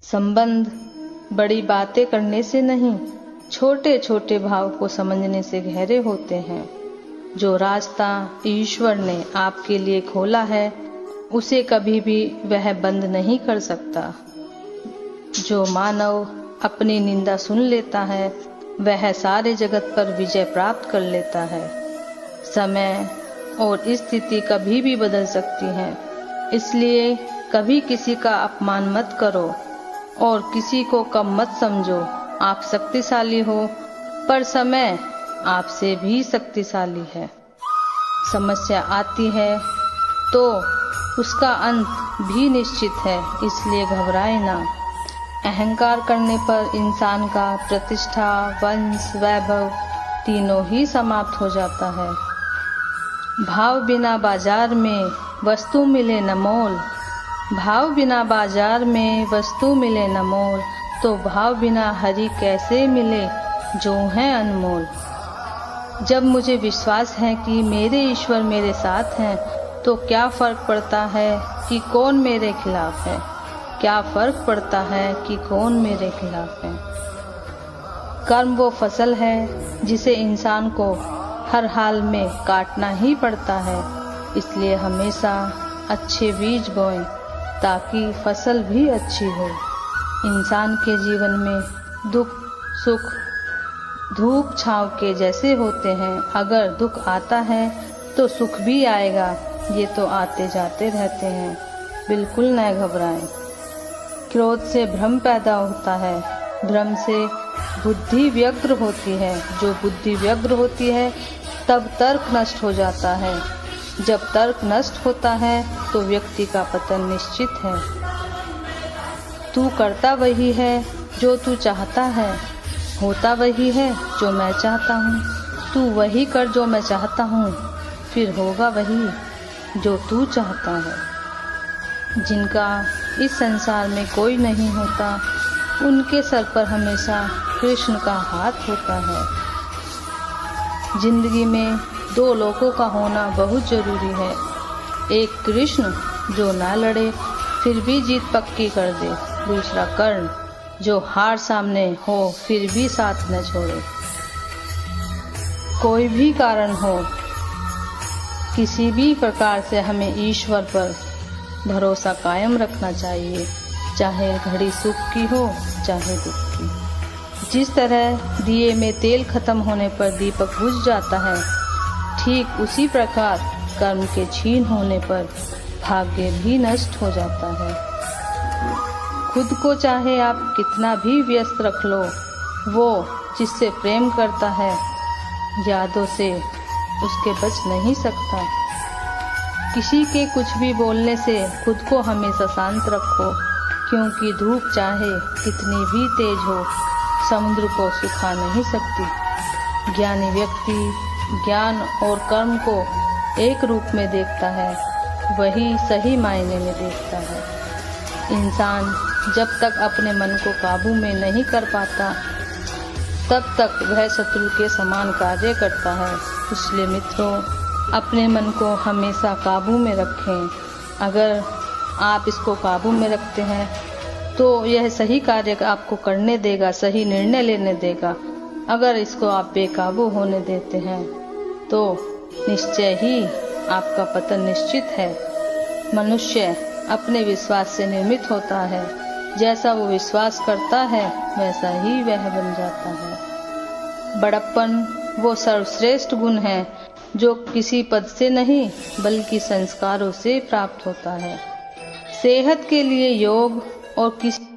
संबंध बड़ी बातें करने से नहीं, छोटे छोटे भाव को समझने से गहरे होते हैं। जो रास्ता ईश्वर ने आपके लिए खोला है, उसे कभी भी वह बंद नहीं कर सकता। जो मानव अपनी निंदा सुन लेता है, वह सारे जगत पर विजय प्राप्त कर लेता है। समय और स्थिति कभी भी बदल सकती है, इसलिए कभी किसी का अपमान मत करो और किसी को कम मत समझो। आप शक्तिशाली हो, पर समय आपसे भी शक्तिशाली है। समस्या आती है तो उसका अंत भी निश्चित है, इसलिए घबराए ना। अहंकार करने पर इंसान का प्रतिष्ठा, वंश, वैभव तीनों ही समाप्त हो जाता है। भाव बिना बाजार में वस्तु मिले न मोल, भाव बिना बाजार में वस्तु मिले न मोल, तो भाव बिना हरि कैसे मिले जो है अनमोल। जब मुझे विश्वास है कि मेरे ईश्वर मेरे साथ हैं, तो क्या फर्क पड़ता है कि कौन मेरे खिलाफ है। क्या फर्क पड़ता है कि कौन मेरे खिलाफ है। कर्म वो फसल है जिसे इंसान को हर हाल में काटना ही पड़ता है, इसलिए हमेशा अच्छे बीज बोएं ताकि फसल भी अच्छी हो। इंसान के जीवन में दुख सुख धूप छांव के जैसे होते हैं। अगर दुख आता है तो सुख भी आएगा, ये तो आते जाते रहते हैं। बिल्कुल न घबराएं। क्रोध से भ्रम पैदा होता है, भ्रम से बुद्धि व्यग्र होती है। जो बुद्धि व्यग्र होती है तब तर्क नष्ट हो जाता है। जब तर्क नष्ट होता है तो व्यक्ति का पतन निश्चित है। तू करता वही है जो तू चाहता है, होता वही है जो मैं चाहता हूँ। तू वही कर जो मैं चाहता हूँ, फिर होगा वही जो तू चाहता है। जिनका इस संसार में कोई नहीं होता, उनके सर पर हमेशा कृष्ण का हाथ होता है। जिंदगी में दो लोगों का होना बहुत जरूरी है। एक कृष्ण जो ना लड़े फिर भी जीत पक्की कर दे, दूसरा कर्ण जो हार सामने हो फिर भी साथ न छोड़े। कोई भी कारण हो, किसी भी प्रकार से हमें ईश्वर पर भरोसा कायम रखना चाहिए, चाहे घड़ी सुख की हो चाहे दुख की। जिस तरह दिए में तेल खत्म होने पर दीपक बुझ जाता है, ठीक उसी प्रकार कर्म के छीन होने पर भाग्य भी नष्ट हो जाता है। खुद को चाहे आप कितना भी व्यस्त रख लो, वो जिससे प्रेम करता है यादों से उसके बच नहीं सकता। किसी के कुछ भी बोलने से खुद को हमेशा शांत रखो, क्योंकि धूप चाहे कितनी भी तेज हो, समुद्र को सुखा नहीं सकती। ज्ञानी व्यक्ति ज्ञान और कर्म को एक रूप में देखता है, वही सही मायने में देखता है। इंसान जब तक अपने मन को काबू में नहीं कर पाता, तब तक वह शत्रु के समान कार्य करता है। इसलिए मित्रों, अपने मन को हमेशा काबू में रखें। अगर आप इसको काबू में रखते हैं तो यह सही कार्य आपको करने देगा, सही निर्णय लेने देगा। अगर इसको आप बेकाबू होने देते हैं तो निश्चय ही आपका पतन निश्चित है। मनुष्य अपने विश्वास से निर्मित होता है, जैसा वो विश्वास करता है वैसा ही वह बन जाता है। बड़प्पन वो सर्वश्रेष्ठ गुण है जो किसी पद से नहीं बल्कि संस्कारों से प्राप्त होता है। सेहत के लिए योग और किसी